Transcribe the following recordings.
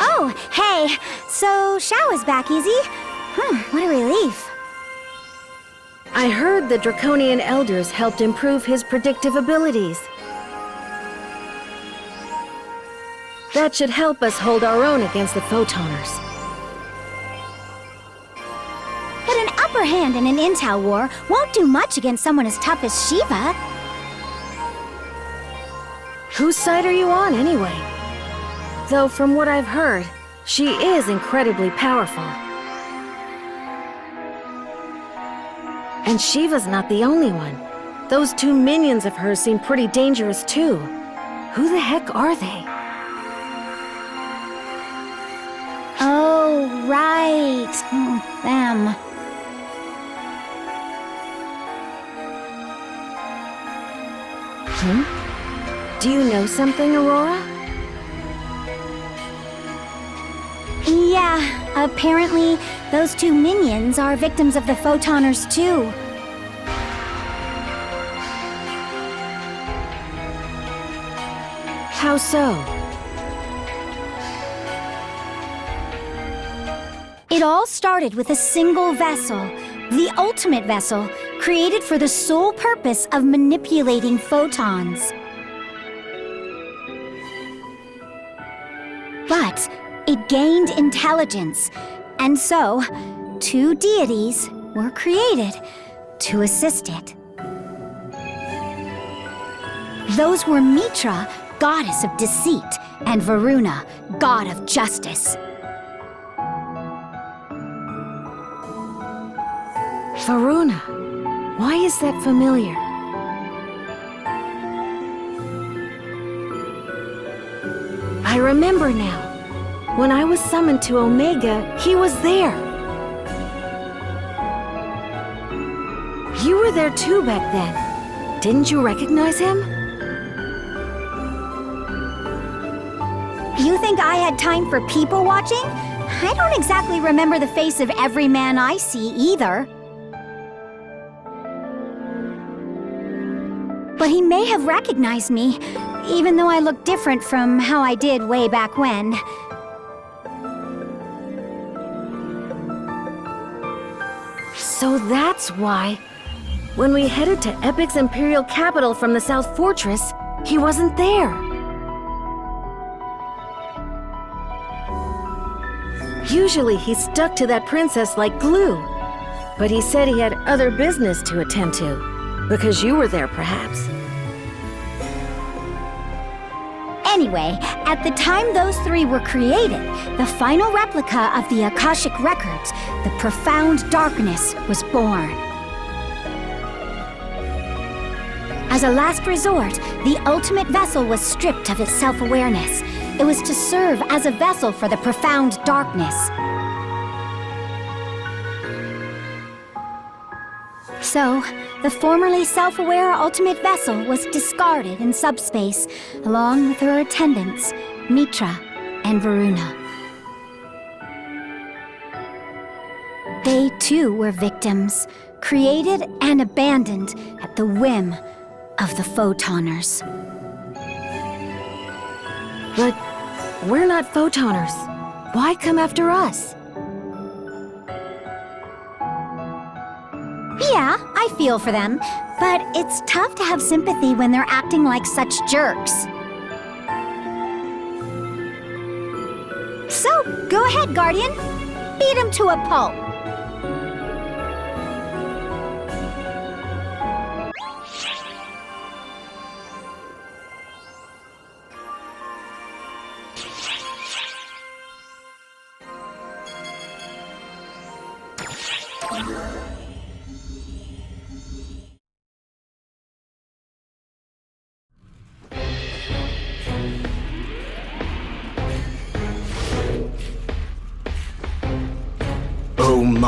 Oh, hey! So, Shao is back, Easy. What a relief. I heard the Draconian Elders helped improve his predictive abilities. That should help us hold our own against the Photoners. But an upper hand in an intel war won't do much against someone as tough as Shiva. Whose side are you on, anyway? Though from what I've heard, she is incredibly powerful. And Shiva's not the only one. Those two minions of hers seem pretty dangerous too. Who the heck are they? Oh, right. Them. Do you know something, Aurora? Yeah, apparently those two minions are victims of the Photoners too. How so? It all started with a single vessel, the ultimate vessel, created for the sole purpose of manipulating photons. But it gained intelligence, and so two deities were created to assist it. Those were Mitra, goddess of deceit, and Varuna, god of justice. Varuna. Why is that familiar? I remember now. When I was summoned to Omega, he was there. You were there too back then. Didn't you recognize him? You think I had time for people watching? I don't exactly remember the face of every man I see either. But he may have recognized me, even though I look different from how I did way back when. So that's why, when we headed to Epic's Imperial capital from the South Fortress, he wasn't there. Usually he stuck to that princess like glue, but he said he had other business to attend to, because you were there perhaps. Anyway, at the time those three were created, the final replica of the Akashic Records, the Profound Darkness, was born. As a last resort, the ultimate vessel was stripped of its self-awareness. It was to serve as a vessel for the Profound Darkness. So, the formerly self-aware ultimate vessel was discarded in subspace, along with her attendants, Mitra and Varuna. They too were victims, created and abandoned at the whim of the Photoners. But we're not Photoners. Why come after us? Yeah, I feel for them, but it's tough to have sympathy when they're acting like such jerks. So, go ahead, Guardian. Beat them to a pulp.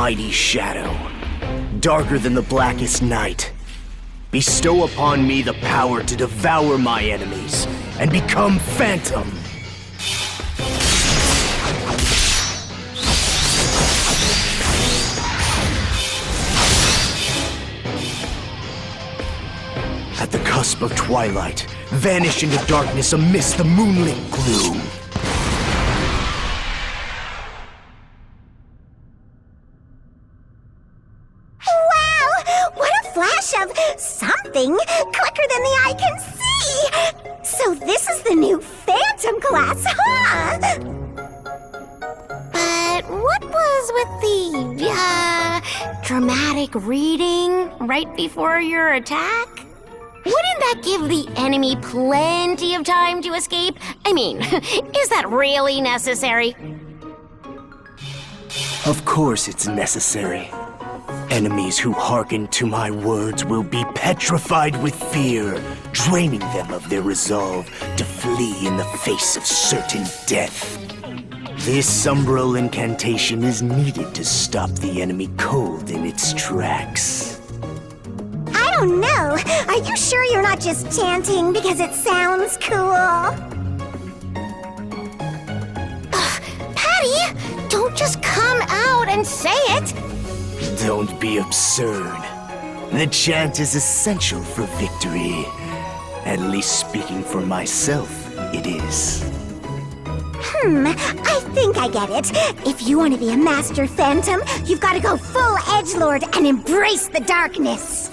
mighty shadow, darker than the blackest night. Bestow upon me the power to devour my enemies and become Phantom. At the cusp of twilight, vanish into darkness amidst the moonlit gloom. Wow! What a flash of something quicker than the eye can see! So this is the new Phantom class, huh? But what was with the, dramatic reading right before your attack? Wouldn't that give the enemy plenty of time to escape? I mean, is that really necessary? Of course it's necessary. Enemies who hearken to my words will be petrified with fear, draining them of their resolve to flee in the face of certain death. This umbral incantation is needed to stop the enemy cold in its tracks. I don't know. Are you sure you're not just chanting because it sounds cool? Patty, don't just come out and say it! Don't be absurd. The chant is essential for victory. At least speaking for myself, it is. I think I get it. If you want to be a Master Phantom, you've got to go full edgelord and embrace the darkness.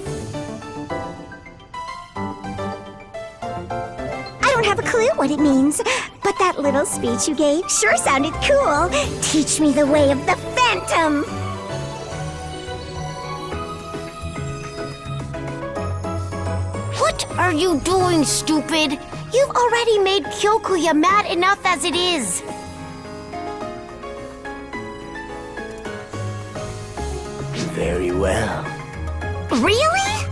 I don't have a clue what it means, but that little speech you gave sure sounded cool. Teach me the way of the Phantom. What are you doing, stupid? You've already made Kyokuya mad enough as it is. Very well. Really?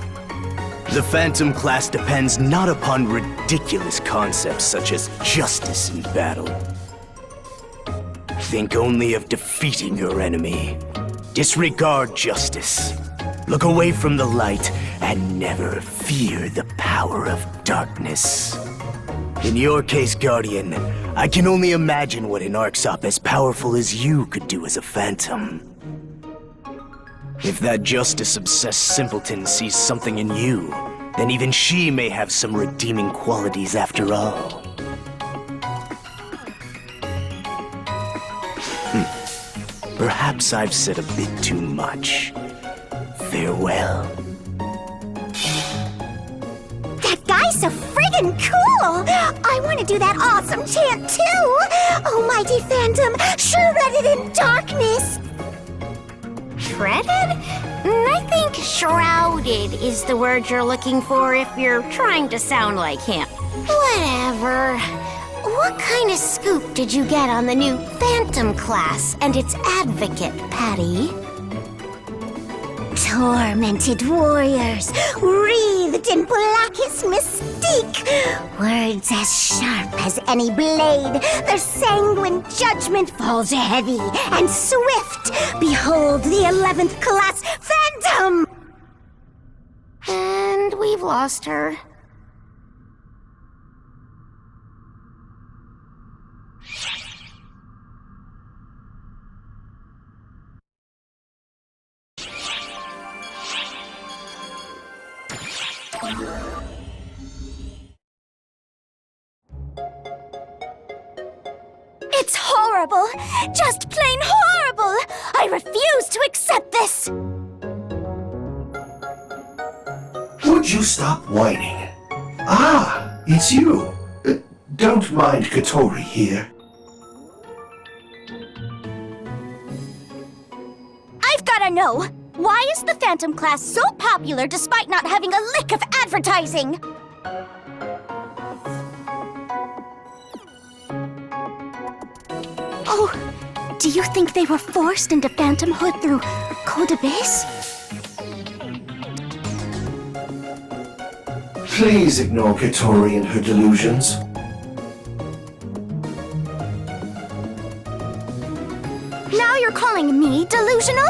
The Phantom class depends not upon ridiculous concepts such as justice in battle. Think only of defeating your enemy. Disregard justice. Look away from the light and never fear the power of darkness. In your case, Guardian, I can only imagine what an Arksop as powerful as you could do as a Phantom. If that justice-obsessed simpleton sees something in you, then even she may have some redeeming qualities after all. Perhaps I've said a bit too much. Farewell. That guy's so friggin' cool! I want to do that awesome chant too! Almighty Phantom, shrouded in darkness! Shredded? I think shrouded is the word you're looking for if you're trying to sound like him. Whatever. What kind of scoop did you get on the new Phantom class and its advocate, Patty? Tormented warriors, wreathed in blackest mystique. Words as sharp as any blade. Their sanguine judgment falls heavy and swift. Behold the 11th class Phantom! And we've lost her. It's horrible! Just plain horrible! I refuse to accept this! Would you stop whining? Ah, it's you. Don't mind Katori here. I've gotta know! Why is the Phantom class so popular despite not having a lick of advertising? Oh, do you think they were forced into phantomhood through Code Abyss? Please ignore Katori and her delusions. Now you're calling me delusional?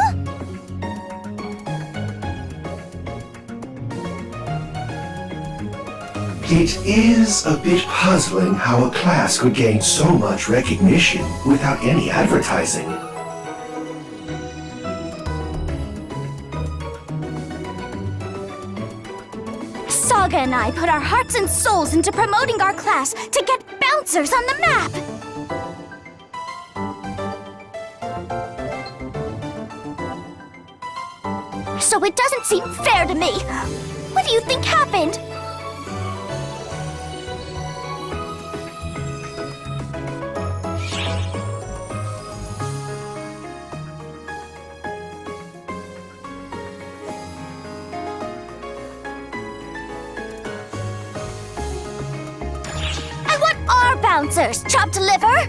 It is a bit puzzling how a class could gain so much recognition without any advertising. Saga and I put our hearts and souls into promoting our class to get bouncers on the map. So it doesn't seem fair to me. What do you think happened? I want our bouncers, chopped liver.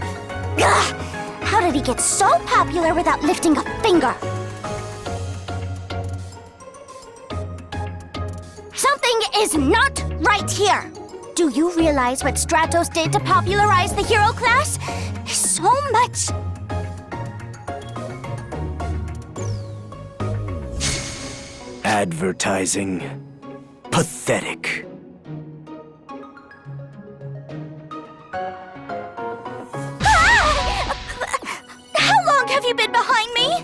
Ugh. How did he get so popular without lifting a finger? Something is not right here. Do you realize what Stratos did to popularize the hero class? So much. Advertising. Pathetic. Ah! How long have you been behind me?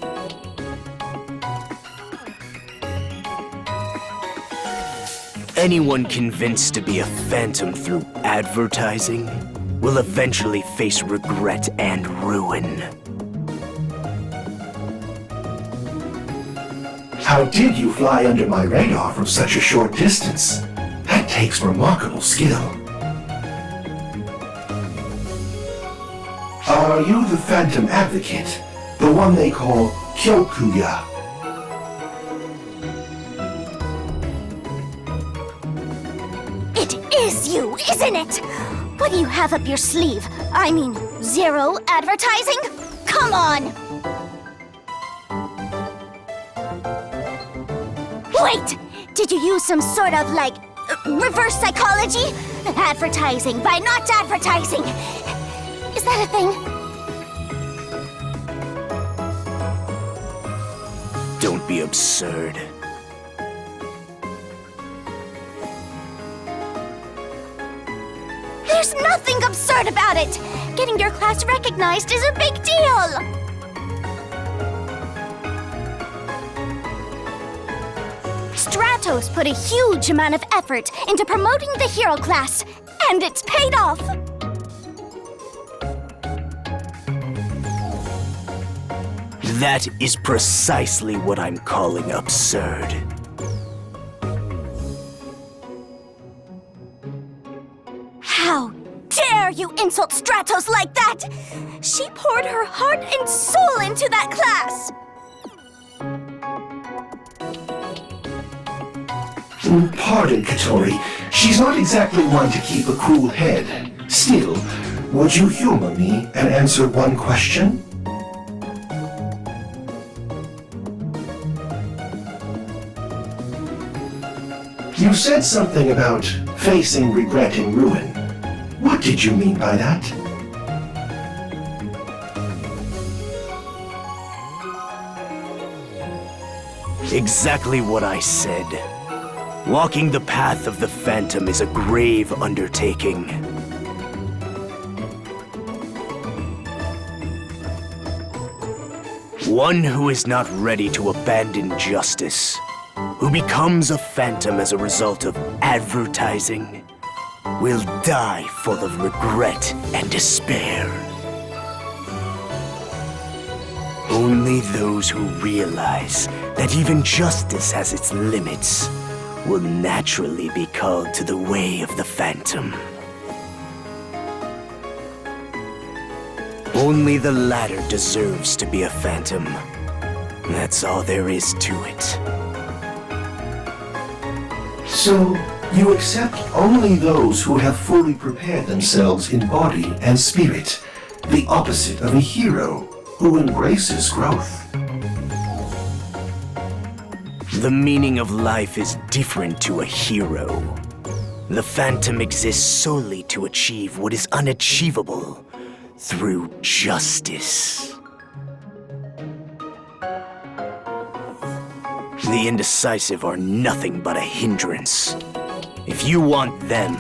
Anyone convinced to be a phantom through advertising will eventually face regret and ruin. How did you fly under my radar from such a short distance? That takes remarkable skill. Are you the Phantom Advocate? The one they call Kyokuya? It is you, isn't it? What do you have up your sleeve? I mean, zero advertising? Come on! Wait! Did you use some sort of, like, reverse psychology? Advertising by not advertising! Is that a thing? Don't be absurd. There's nothing absurd about it! Getting your class recognized is a big deal! Stratos put a huge amount of effort into promoting the hero class, and it's paid off! That is precisely what I'm calling absurd. How dare you insult Stratos like that? She poured her heart and soul into that class! Pardon, Katori. She's not exactly one to keep a cool head. Still, would you humor me and answer one question? You said something about facing regret and ruin. What did you mean by that? Exactly what I said. Walking the path of the Phantom is a grave undertaking. One who is not ready to abandon justice, who becomes a phantom as a result of advertising, will die full of regret and despair. Only those who realize that even justice has its limits will naturally be called to the way of the Phantom. Only the latter deserves to be a phantom. That's all there is to it. So, you accept only those who have fully prepared themselves in body and spirit, the opposite of a hero who embraces growth. The meaning of life is different to a hero. The Phantom exists solely to achieve what is unachievable through justice. The indecisive are nothing but a hindrance. If you want them,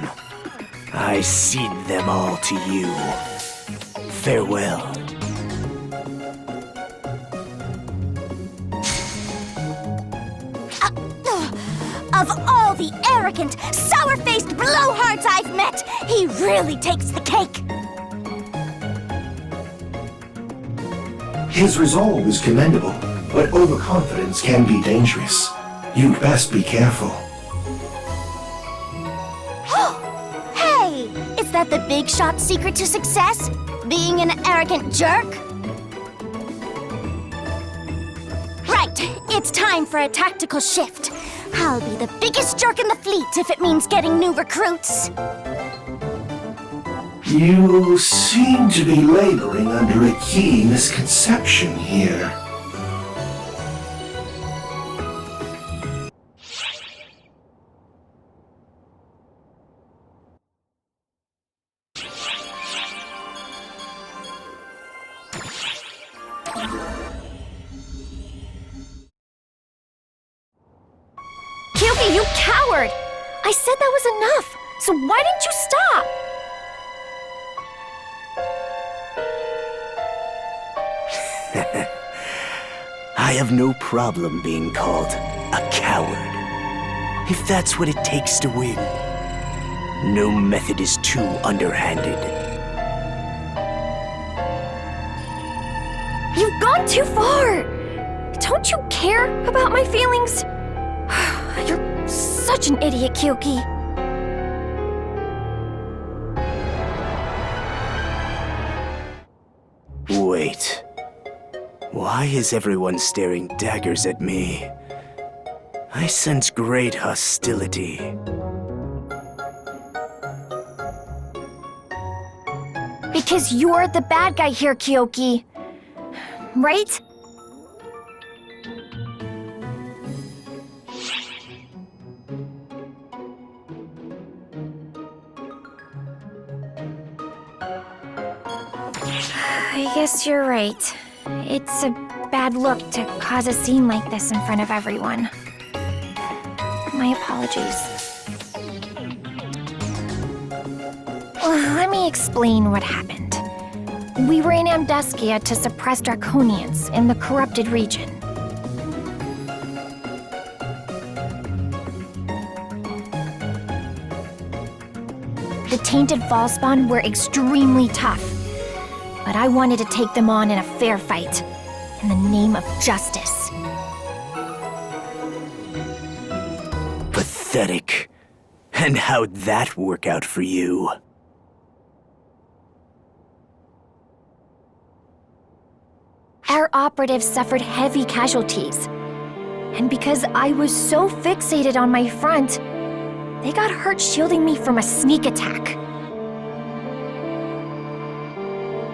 I cede them all to you. Farewell. Of all the arrogant, sour-faced blowhards I've met, he really takes the cake. His resolve is commendable, but overconfidence can be dangerous. You'd best be careful. Hey! Is that the big shot secret to success? Being an arrogant jerk? Right, it's time for a tactical shift. I'll be the biggest jerk in the fleet if it means getting new recruits. You seem to be laboring under a key misconception here. Kyuki, you coward! I said that was enough, so why didn't you stop? I have no problem being called a coward. If that's what it takes to win. No method is too underhanded. You've gone too far! Don't you care about my feelings? You're such an idiot, Kyuki. Wait. Why is everyone staring daggers at me? I sense great hostility. Because you're the bad guy here, Kyoki. Right? I guess you're right. It's a bad look to cause a scene like this in front of everyone. My apologies. Let me explain what happened. We were in Amdeskia to suppress Draconians in the corrupted region. The tainted Fallspawn were extremely tough, but I wanted to take them on in a fair fight, in the name of justice. Pathetic. And how'd that work out for you? Our operatives suffered heavy casualties. And because I was so fixated on my front, they got hurt shielding me from a sneak attack.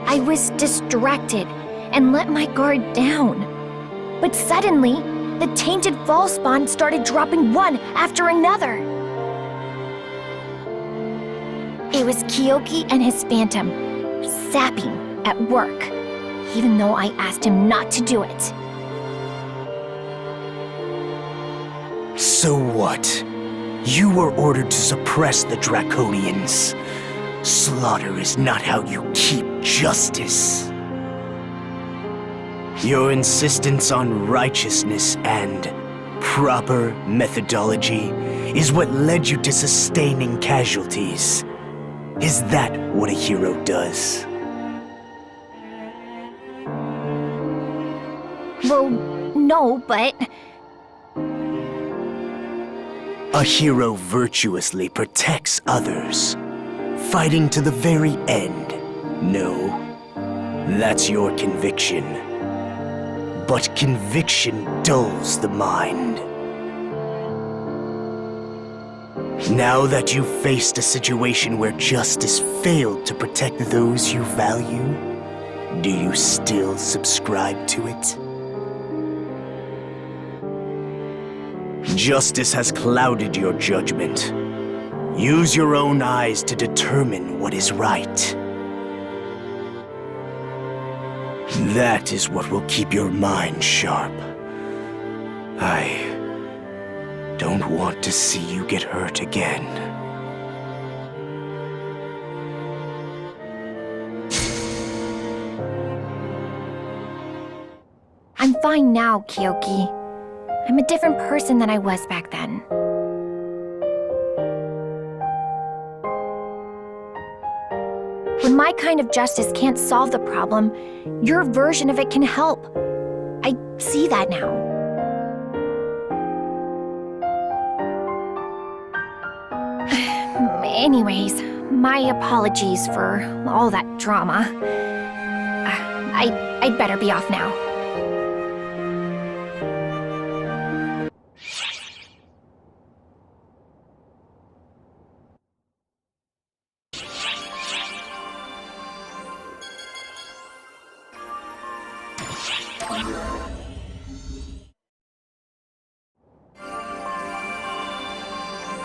I was distracted and let my guard down. But suddenly, the tainted Fallspawn started dropping one after another. It was Kyoki and his phantom, sapping at work, even though I asked him not to do it. So what? You were ordered to suppress the Draconians. Slaughter is not how you keep justice. Your insistence on righteousness and proper methodology is what led you to sustaining casualties. Is that what a hero does? Well, no, but... A hero virtuously protects others, fighting to the very end. No, that's your conviction. But conviction dulls the mind. Now that you've faced a situation where justice failed to protect those you value, do you still subscribe to it? Justice has clouded your judgment. Use your own eyes to determine what is right. That is what will keep your mind sharp. I don't want to see you get hurt again. fine now, Kyoki. I'm a different person than I was back then. When my kind of justice can't solve the problem, your version of it can help. I see that now. Anyways, my apologies for all that drama. I'd better be off now.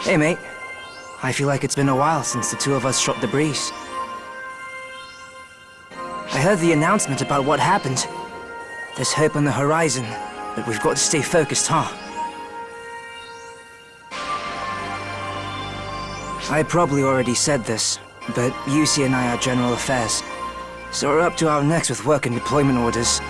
Hey, mate. I feel like it's been a while since the two of us shot the breeze. I heard the announcement about what happened. There's hope on the horizon, but we've got to stay focused, huh? I probably already said this, but Yusi and I are general affairs, so we're up to our necks with work and deployment orders.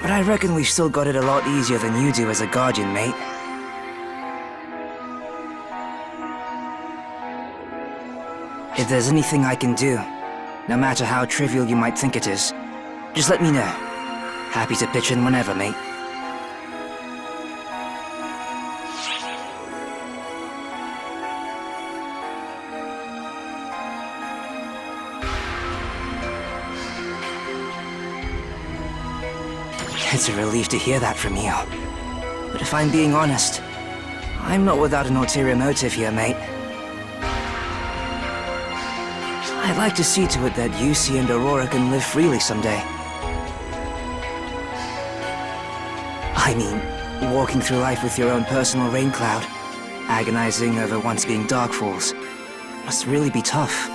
But I reckon we've still got it a lot easier than you do as a guardian, mate. If there's anything I can do, no matter how trivial you might think it is, just let me know. Happy to pitch in whenever, mate. It's a relief to hear that from you. But if I'm being honest, I'm not without an ulterior motive here, mate. I'd like to see to it that Yusi and Aurora can live freely someday. I mean, walking through life with your own personal rain cloud, agonizing over once being dark falls, must really be tough.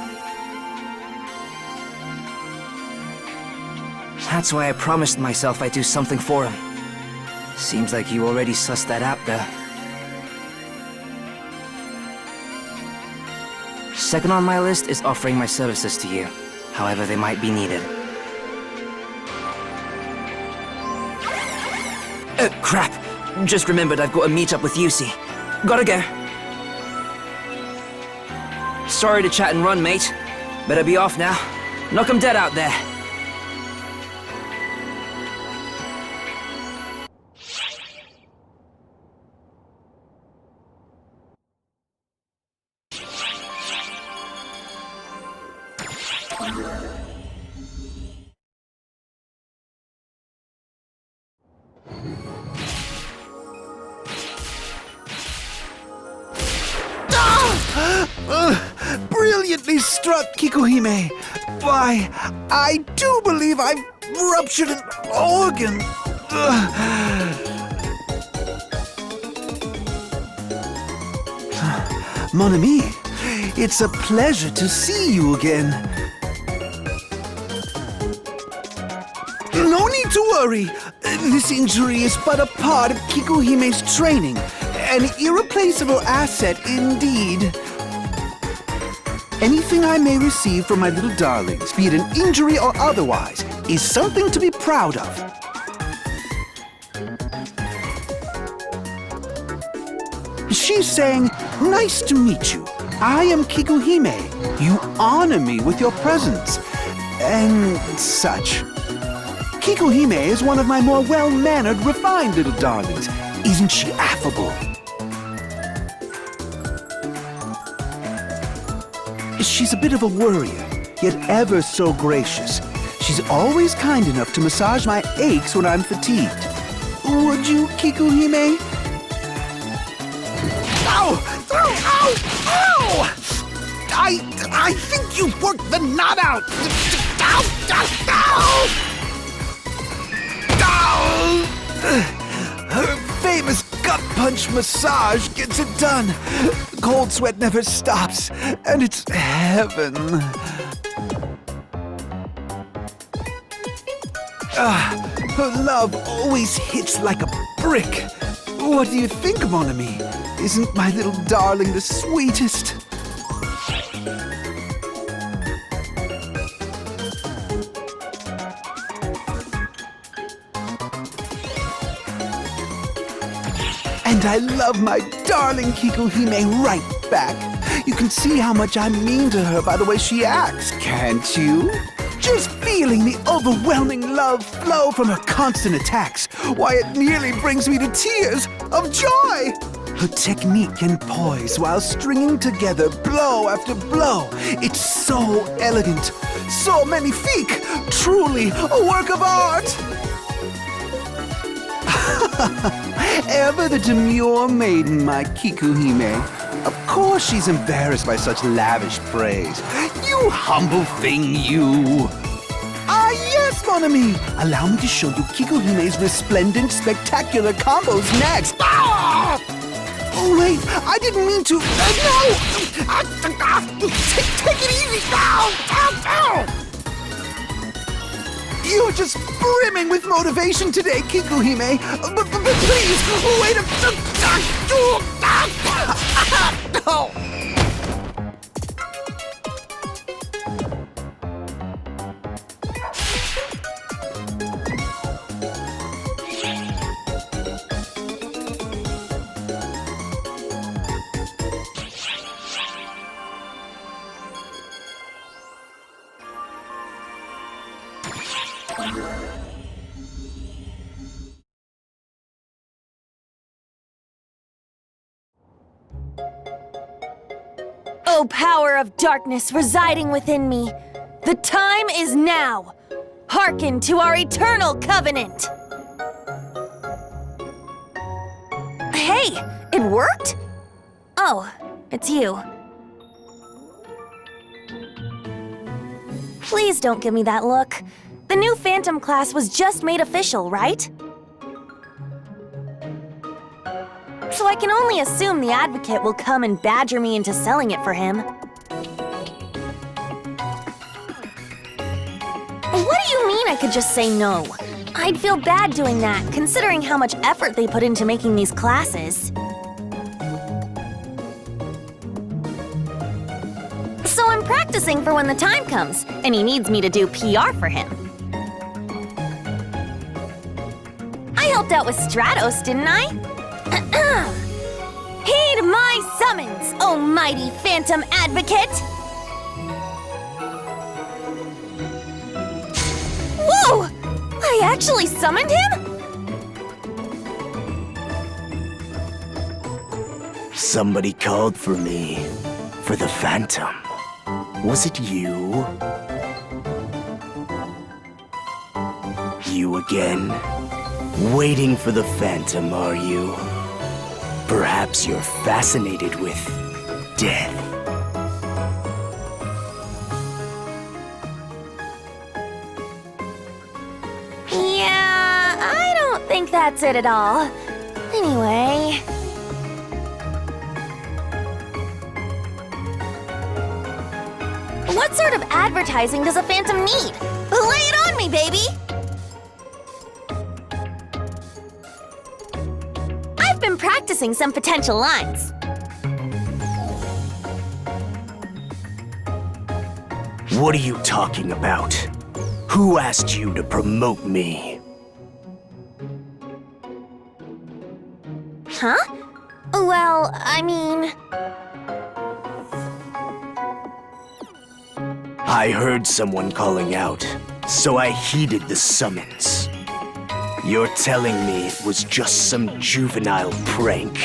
That's why I promised myself I'd do something for him. Seems like you already sussed that out, though. Second on my list is offering my services to you, however they might be needed. Crap! Just remembered I've got a meet-up with Yusi. Gotta go. Sorry to chat and run, mate. Better be off now. Knock 'em dead out there. Brilliantly struck, Kikuhime! Why, I do believe I've ruptured an organ! Mon ami, it's a pleasure to see you again. No need to worry. This injury is but a part of Kikuhime's training. An irreplaceable asset indeed. Anything I may receive from my little darlings, be it an injury or otherwise, is something to be proud of. She's saying, "Nice to meet you. I am Kikuhime. You honor me with your presence," and such. Kikuhime is one of my more well-mannered, refined little darlings. Isn't she affable? She's a bit of a worrier, yet ever so gracious. She's always kind enough to massage my aches when I'm fatigued. Would you, Kikuhime? Ow! Ow! Ow! Ow! I think you've worked the knot out! Ow! Ow! Ow! Her famous gut punch massage gets it done. Cold sweat never stops, and it's heaven. Her love always hits like a brick. What do you think, mon ami? Isn't my little darling the sweetest? And I love my darling Kikuhime right back. You can see how much I mean to her by the way she acts, can't you? Just feeling the overwhelming love flow from her constant attacks, why it nearly brings me to tears of joy. Her technique and poise while stringing together blow after blow, it's so elegant, so magnifique, truly a work of art. Ever the demure maiden, my Kikuhime. Of course she's embarrassed by such lavish praise. You humble thing, you! Ah, yes, mon ami! Allow me to show you Kikuhime's resplendent, spectacular combos next! Ah! Oh, wait, I didn't mean to... no! Take it easy! Ow! Ow! Ow! You're just brimming with motivation today, Kikuhime. But please, wait a... Oh. O power of darkness residing within me, the time is now. Hearken to our eternal covenant. Hey, it worked? Oh, it's you. Please don't give me that look. The new Phantom class was just made official, right? So I can only assume the Advocate will come and badger me into selling it for him. What do you mean I could just say no? I'd feel bad doing that, considering how much effort they put into making these classes. So I'm practicing for when the time comes, and he needs me to do PR for him. I helped out with Stratos, didn't I? Heed my summons, O mighty Phantom Advocate! Whoa! I actually summoned him? Somebody called for me. For the Phantom. Was it you? You again? Waiting for the Phantom, are you? Perhaps you're fascinated with death. Yeah, I don't think that's it at all. Anyway... What sort of advertising does a Phantom need? Lay it on me, baby! I've been practicing some potential lines. What are you talking about? Who asked you to promote me? Huh? Well, I mean... I heard someone calling out, so I heeded the summons. You're telling me it was just some juvenile prank?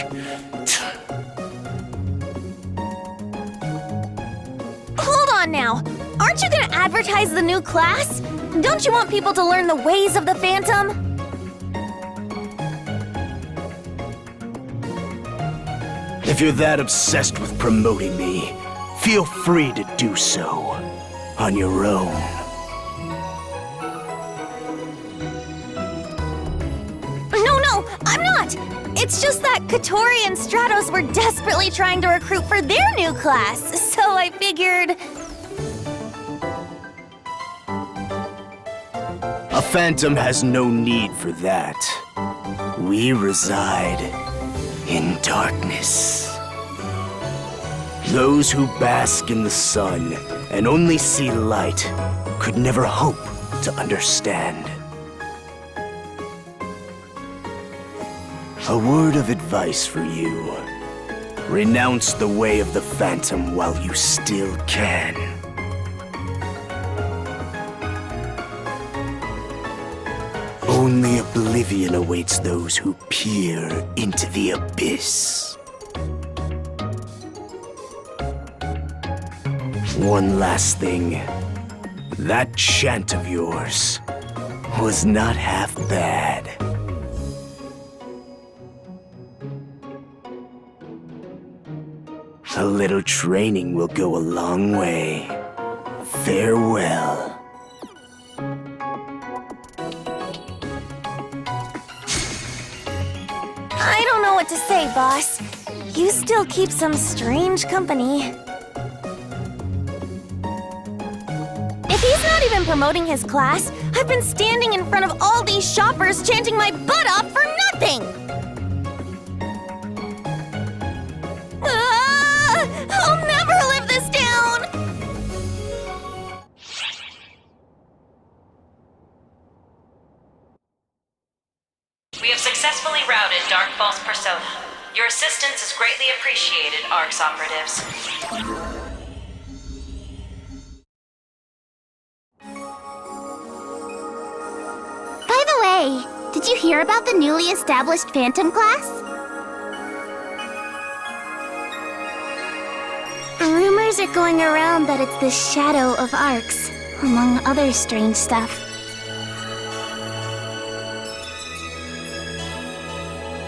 Hold on now! Aren't you gonna advertise the new class? Don't you want people to learn the ways of the Phantom? If you're that obsessed with promoting me, feel free to do so. On your own. No, I'm not! It's just that Katori and Stratos were desperately trying to recruit for their new class, so I figured... A Phantom has no need for that. We reside in darkness. Those who bask in the sun and only see light could never hope to understand. A word of advice for you. Renounce the way of the Phantom while you still can. Only oblivion awaits those who peer into the abyss. One last thing. That chant of yours was not half bad. A little training will go a long way. Farewell. I don't know what to say, boss. You still keep some strange company. If he's not even promoting his class, I've been standing in front of all these shoppers chanting my butt off for nothing! I'll never live this down! We have successfully routed Dark False Persona. Your assistance is greatly appreciated, ARCS operatives. By the way, did you hear about the newly established Phantom class? Rumors are going around that it's the Shadow of ARCS, among other strange stuff.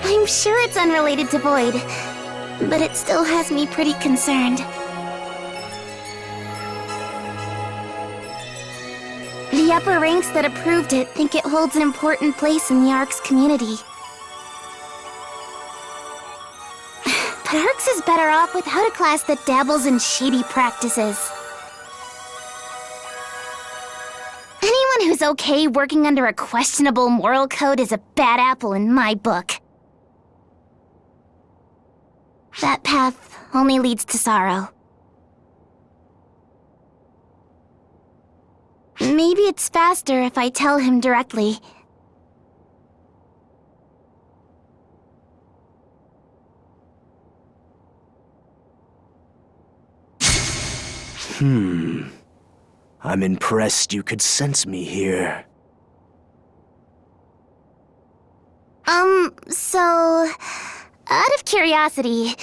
I'm sure it's unrelated to Void, but it still has me pretty concerned. The upper ranks that approved it think it holds an important place in the ARCS community. But ARCS is better off without a class that dabbles in shady practices. Anyone who's okay working under a questionable moral code is a bad apple in my book. That path only leads to sorrow. Maybe it's faster if I tell him directly. I'm impressed you could sense me here. So... out of curiosity,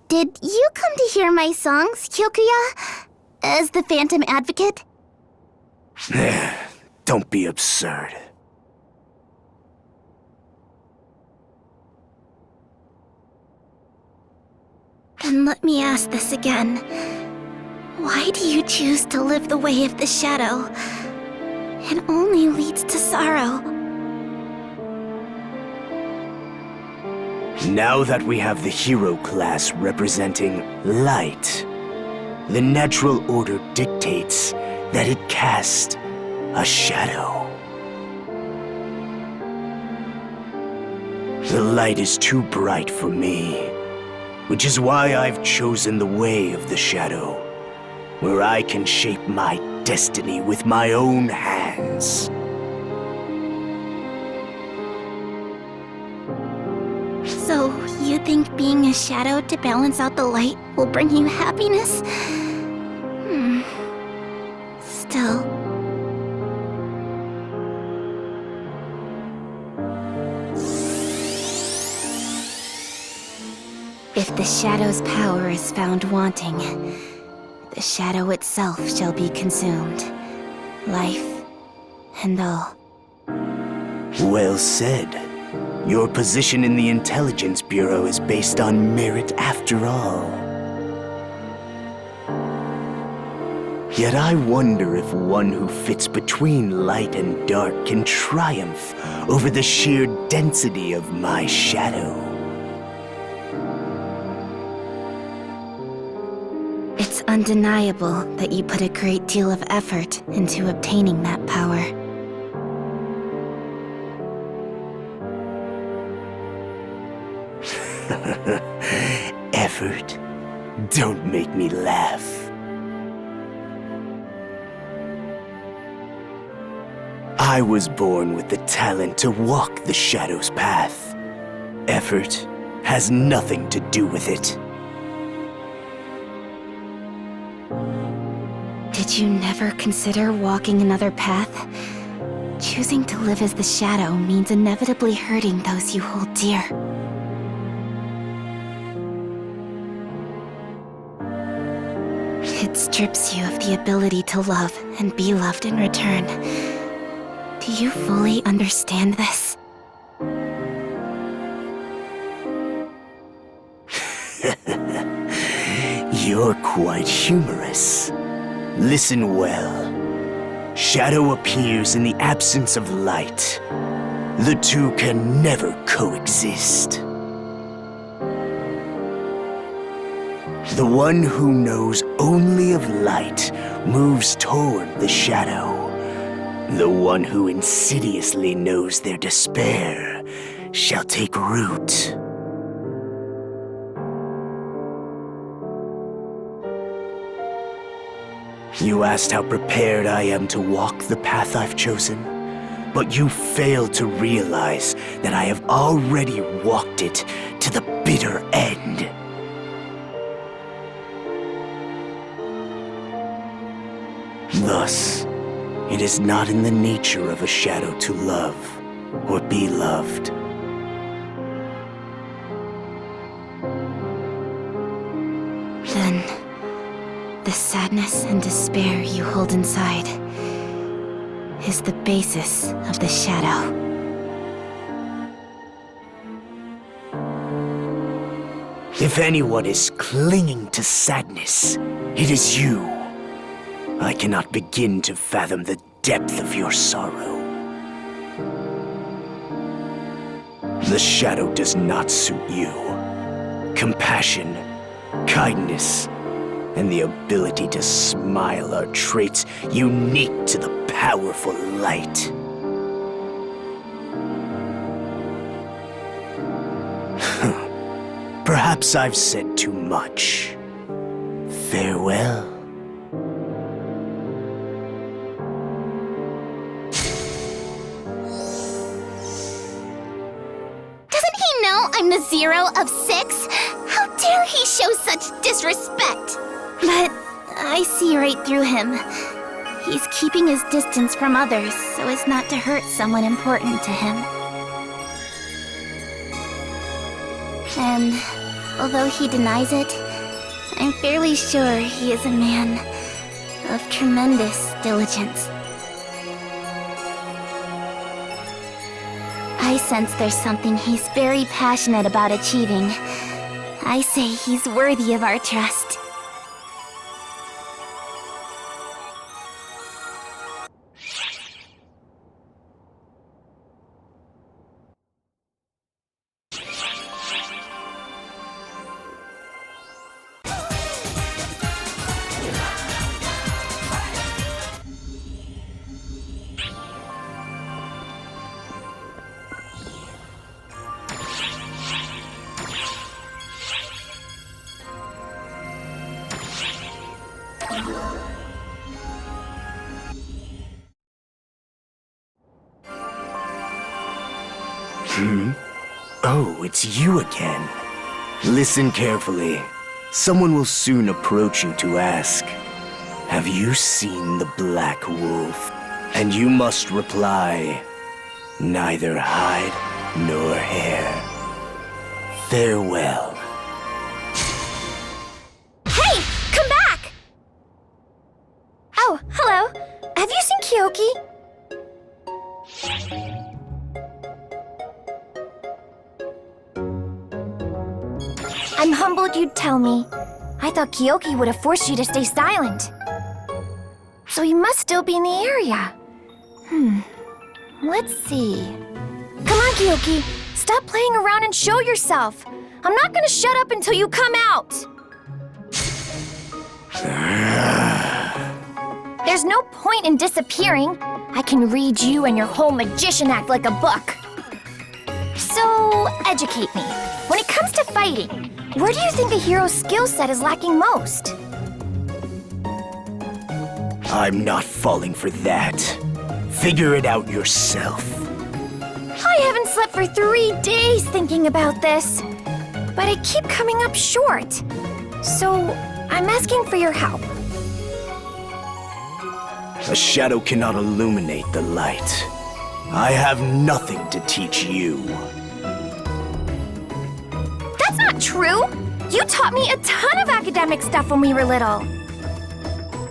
did you come to hear my songs, Kyokuya? As the Phantom Advocate? Don't be absurd. Then let me ask this again. Why do you choose to live the way of the shadow? It only leads to sorrow. Now that we have the hero class representing light, the natural order dictates that it cast a shadow. The light is too bright for me, which is why I've chosen the way of the shadow, where I can shape my destiny with my own hands. So, you think being a shadow to balance out the light will bring you happiness? Still... if the shadow's power is found wanting, the shadow itself shall be consumed, life and all. Well said. Your position in the Intelligence Bureau is based on merit after all. Yet I wonder if one who fits between light and dark can triumph over the sheer density of my shadow. It's undeniable that you put a great deal of effort into obtaining that power. Effort? Don't make me laugh. I was born with the talent to walk the shadow's path. Effort has nothing to do with it. Did you never consider walking another path? Choosing to live as the shadow means inevitably hurting those you hold dear. It strips you of the ability to love and be loved in return. Do you fully understand this? You're quite humorous. Listen well. Shadow appears in the absence of light. The two can never coexist. The one who knows only of light moves toward the shadow. The one who insidiously knows their despair shall take root. You asked how prepared I am to walk the path I've chosen, but you failed to realize that I have already walked it to the bitter end. Thus, it is not in the nature of a shadow to love or be loved. Then, the sadness and despair you hold inside is the basis of the shadow. If anyone is clinging to sadness, it is you. I cannot begin to fathom the depth of your sorrow. The shadow does not suit you. Compassion, kindness, and the ability to smile are traits unique to the powerful light. Perhaps I've said too much. Farewell. Doesn't he know I'm the 0 of 6? How dare he show such disrespect? But I see right through him. He's keeping his distance from others so as not to hurt someone important to him. And although he denies it, I'm fairly sure he is a man of tremendous diligence. I sense there's something he's very passionate about achieving. I say he's worthy of our trust. Oh, it's you again. Listen carefully. Someone will soon approach you to ask, "Have you seen the Black Wolf?" And you must reply, "Neither hide nor hair." Farewell. Hey! Come back! Oh, hello. Have you seen Kyoki? I'm humbled you'd tell me. I thought Kyoki would have forced you to stay silent. So he must still be in the area. Let's see. Come on, Kyoki. Stop playing around and show yourself. I'm not gonna shut up until you come out. There's no point in disappearing. I can read you and your whole magician act like a book. So, educate me. When it comes to fighting, where do you think a hero's skill set is lacking most? I'm not falling for that. Figure it out yourself. I haven't slept for 3 days thinking about this, but I keep coming up short. So, I'm asking for your help. A shadow cannot illuminate the light. I have nothing to teach you. That's not true! You taught me a ton of academic stuff when we were little.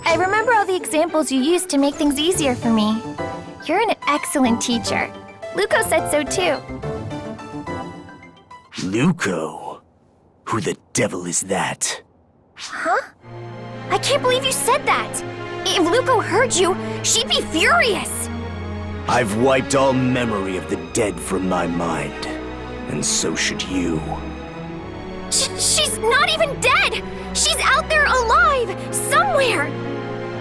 I remember all the examples you used to make things easier for me. You're an excellent teacher. Luco said so too. Luco? Who the devil is that? Huh? I can't believe you said that! If Luco heard you, she'd be furious! I've wiped all memory of the dead from my mind, and so should you. She's not even dead! She's out there alive, somewhere!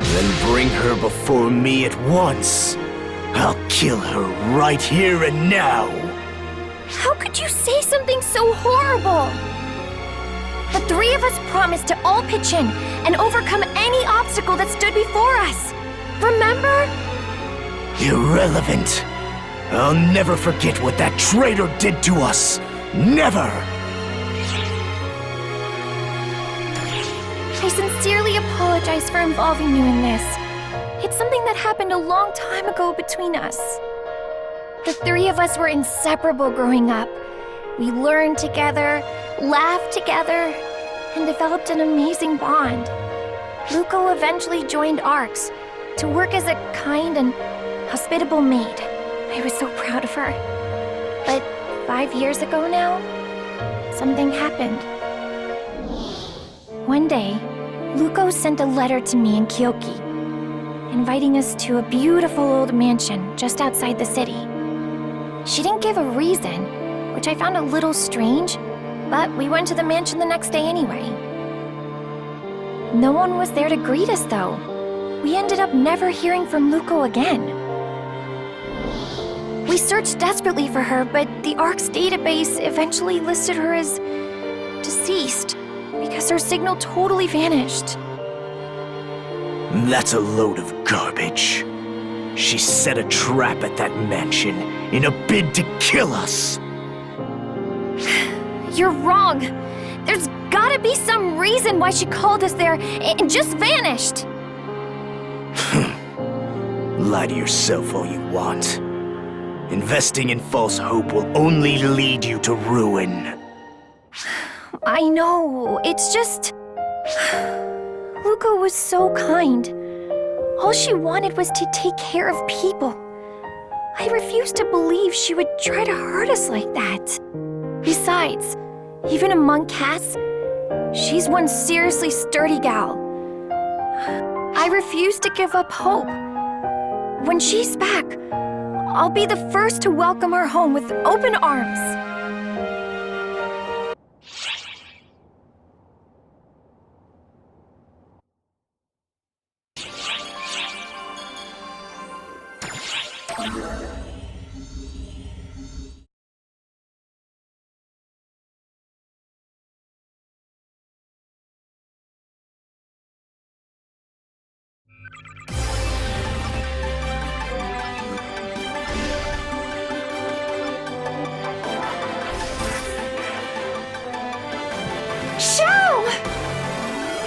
Then bring her before me at once. I'll kill her right here and now. How could you say something so horrible? The 3 of us promised to all pitch in and overcome any obstacle that stood before us. Remember? Irrelevant. I'll never forget what that traitor did to us. Never! I sincerely apologize for involving you in this. It's something that happened a long time ago between us. The 3 of us were inseparable growing up. We learned together, laughed together, and developed an amazing bond. Luco eventually joined ARCS to work as a kind and hospitable maid. I was so proud of her. But 5 years ago now, something happened. One day, Luco sent a letter to me in Kyoki, inviting us to a beautiful old mansion just outside the city. She didn't give a reason, which I found a little strange, but we went to the mansion the next day anyway. No one was there to greet us, though. We ended up never hearing from Luco again. We searched desperately for her, but the ARC's database eventually listed her as deceased because her signal totally vanished. That's a load of garbage. She set a trap at that mansion in a bid to kill us. You're wrong. There's gotta be some reason why she called us there and just vanished. Lie to yourself all you want. Investing in false hope will only lead you to ruin. I know, it's just... Luco was so kind. All she wanted was to take care of people. I refused to believe she would try to hurt us like that. Besides, even among cats, she's one seriously sturdy gal. I refuse to give up hope. When she's back, I'll be the first to welcome her home with open arms.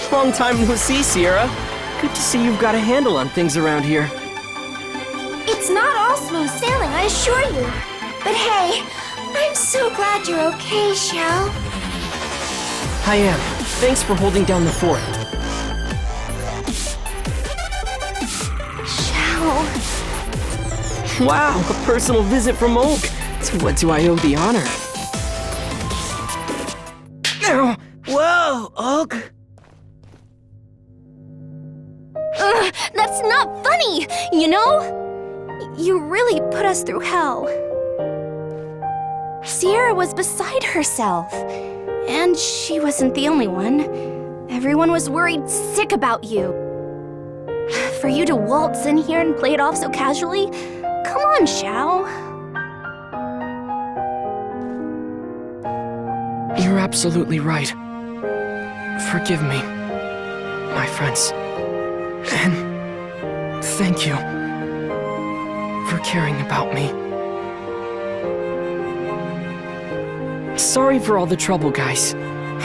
Long time no see, Sierra. Good to see you've got a handle on things around here. It's not all smooth sailing, I assure you. But hey, I'm so glad you're okay, Shell. I am. Thanks for holding down the fort. Shell. Wow, a personal visit from Oak. To what do I owe the honor? Whoa, Oak. That's not funny, you know? You really put us through hell. Sierra was beside herself. And she wasn't the only one. Everyone was worried sick about you. For you to waltz in here and play it off so casually? Come on, Xiao. You're absolutely right. Forgive me, my friends. And thank you for caring about me. Sorry for all the trouble, guys.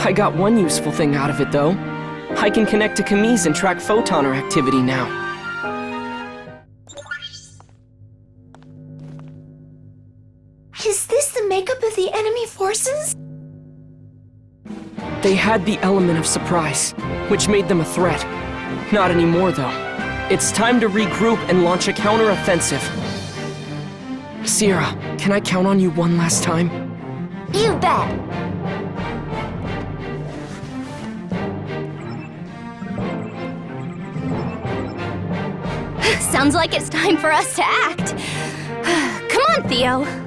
I got one useful thing out of it, though. I can connect to Camille's and track photoner activity now. Is this the makeup of the enemy forces? They had the element of surprise, which made them a threat. Not anymore, though. It's time to regroup and launch a counter-offensive. Sierra, can I count on you one last time? You bet. Sounds like it's time for us to act. Come on, Theo.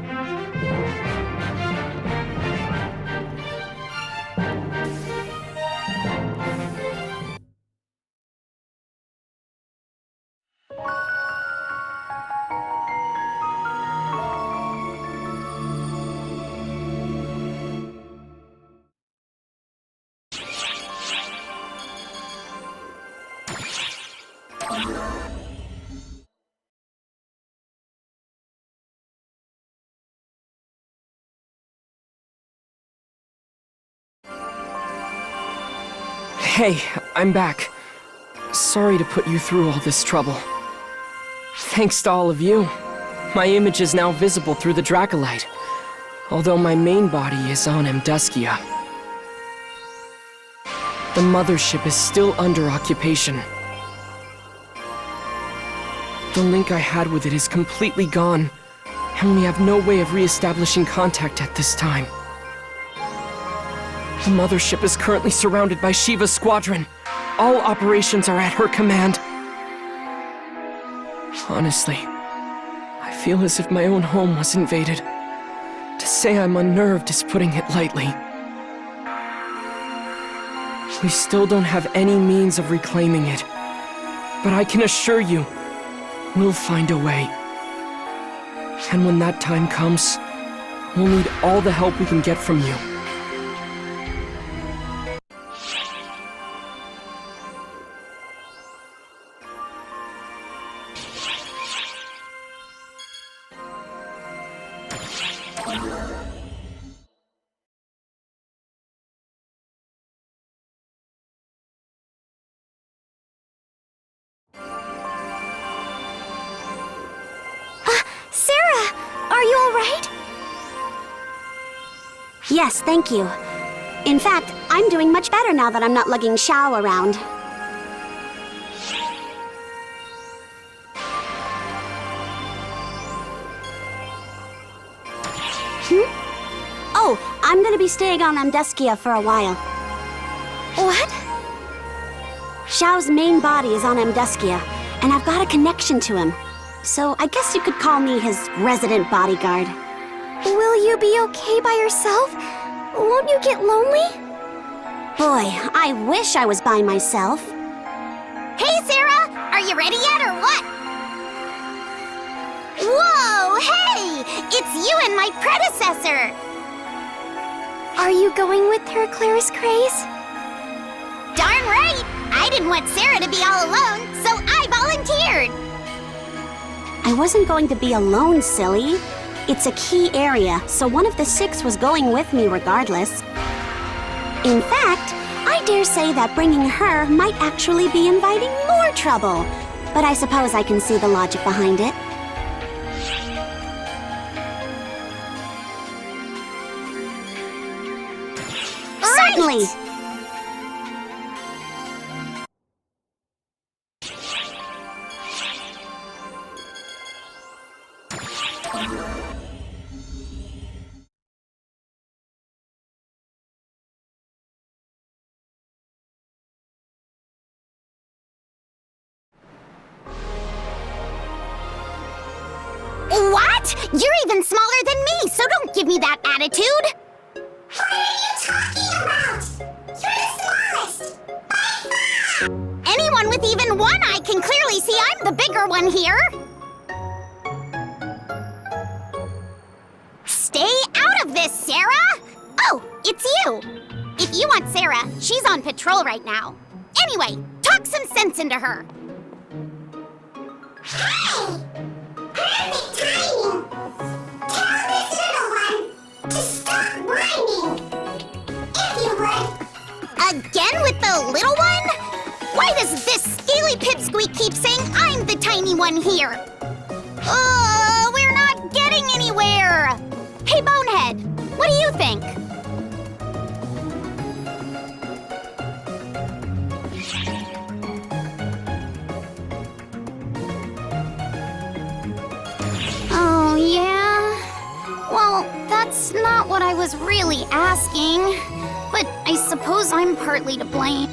Hey, I'm back. Sorry to put you through all this trouble. Thanks to all of you, my image is now visible through the Dracolite, although my main body is on Amduskia. The mothership is still under occupation. The link I had with it is completely gone, and we have no way of re-establishing contact at this time. The mothership is currently surrounded by Shiva's squadron. All operations are at her command. Honestly, I feel as if my own home was invaded. To say I'm unnerved is putting it lightly. We still don't have any means of reclaiming it, but I can assure you, we'll find a way. And when that time comes, we'll need all the help we can get from you. Sarah, are you all right? Yes, thank you. In fact, I'm doing much better now that I'm not lugging Xiao around. Oh, I'm gonna be staying on Amduskia for a while. What? Xiao's main body is on Amduskia, and I've got a connection to him. So I guess you could call me his resident bodyguard. Will you be okay by yourself? Won't you get lonely? Boy, I wish I was by myself. Hey, Sarah! Are you ready yet or what? Whoa, hey! It's you and my predecessor! Are you going with her, Clarice Craze? Darn right! I didn't want Sarah to be all alone, so I volunteered! I wasn't going to be alone, silly. It's a key area, so one of the 6 was going with me regardless. In fact, I dare say that bringing her might actually be inviting more trouble. But I suppose I can see the logic behind it. Certainly! What? You're even smaller than me, so don't give me that attitude! What are you talking about? You're the smallest! By far! Anyone with even one eye can clearly see I'm the bigger one here! Stay out of this, Sarah! Oh, it's you! If you want Sarah, she's on patrol right now. Anyway, talk some sense into her. Hi! Perfect timing! Tell this little one to stop whining! Again with the little one? Why does this scaly pipsqueak keep saying I'm the tiny one here? We're not getting anywhere! Hey, Bonehead, what do you think? Oh, yeah? Well, that's not what I was really asking. But I suppose I'm partly to blame.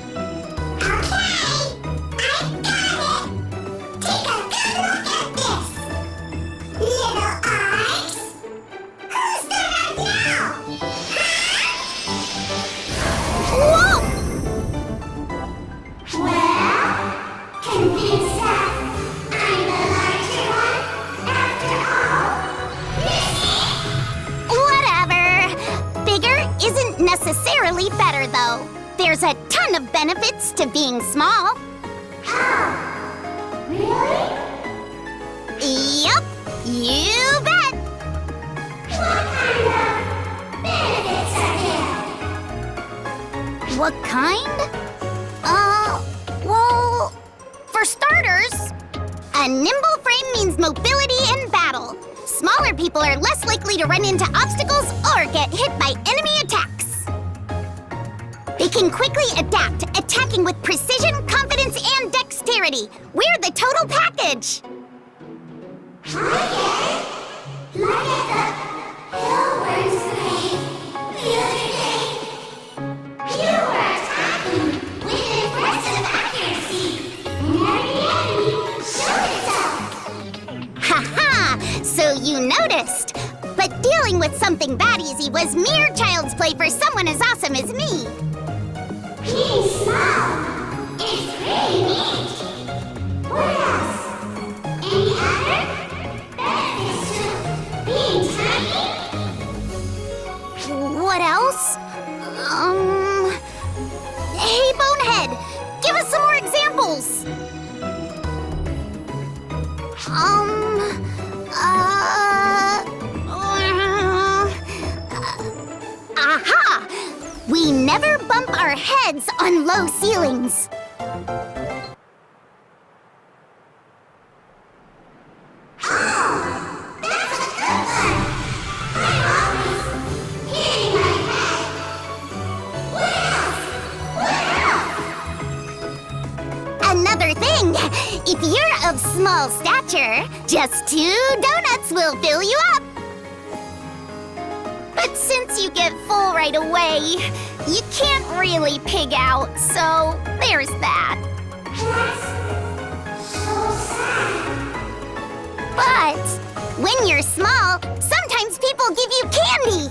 Necessarily better, though. There's a ton of benefits to being small. Oh, really? Yup, you bet. What kind of benefits are there? What kind? Well, for starters, a nimble frame means mobility in battle. Smaller people are less likely to run into obstacles or get hit by enemy attacks. They can quickly adapt, attacking with precision, confidence, and dexterity. We're the total package! Look at the Hillworms thing the other day. You were attacking with impressive accuracy, and every enemy showed itself. Ha-ha! So you noticed! But dealing with something that easy was mere child's play for someone as awesome as me. Being small is pretty neat. What else? Any other benefits to being tiny? What else? Hey, Bonehead, give us some more examples. Aha! We never bump our heads on low ceilings. Another thing, if you're of small stature, just 2 donuts will fill you up. But since you get full right away, you can't really pig out, so there's that. That's so sad. But when you're small, sometimes people give you candy.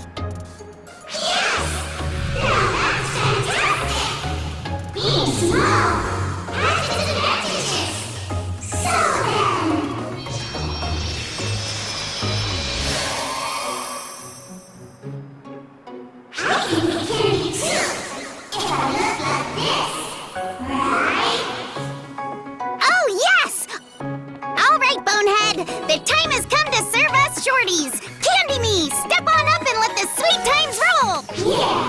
Yes! Now that's fantastic! Being small has its advantages. So then... I can be candy too, if I look like this, right? Oh, yes! All right, Bonehead, the time has come to serve us shorties. Candy me! Step on up and let the sweet times roll! Yeah!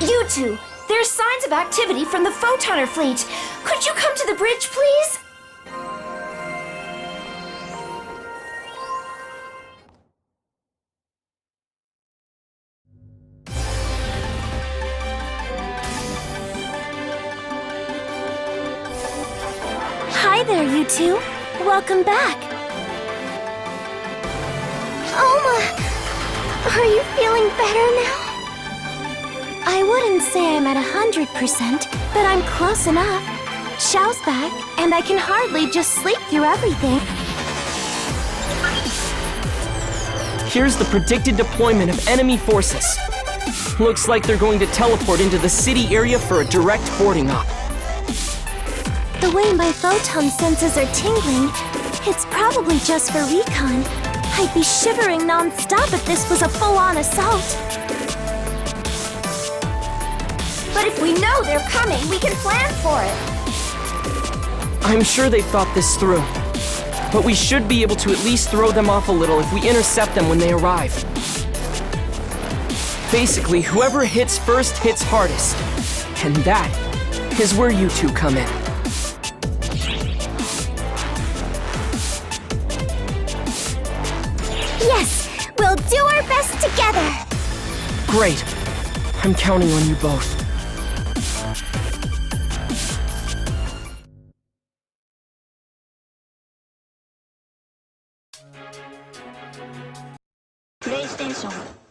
You two, there's signs of activity from the Photonner fleet. Could you come to the bridge, please? Hi there, you two. Welcome back. Oma, are you feeling better now? I wouldn't say I'm at 100%, but I'm close enough. Xiao's back, and I can hardly just sleep through everything. Here's the predicted deployment of enemy forces. Looks like they're going to teleport into the city area for a direct boarding up. The way my photon senses are tingling, it's probably just for recon. I'd be shivering non-stop if this was a full-on assault. But if we know they're coming, we can plan for it. I'm sure they've thought this through. But we should be able to at least throw them off a little if we intercept them when they arrive. Basically, whoever hits first hits hardest. And that is where you two come in. Yes, we'll do our best together. Great. I'm counting on you both. PlayStation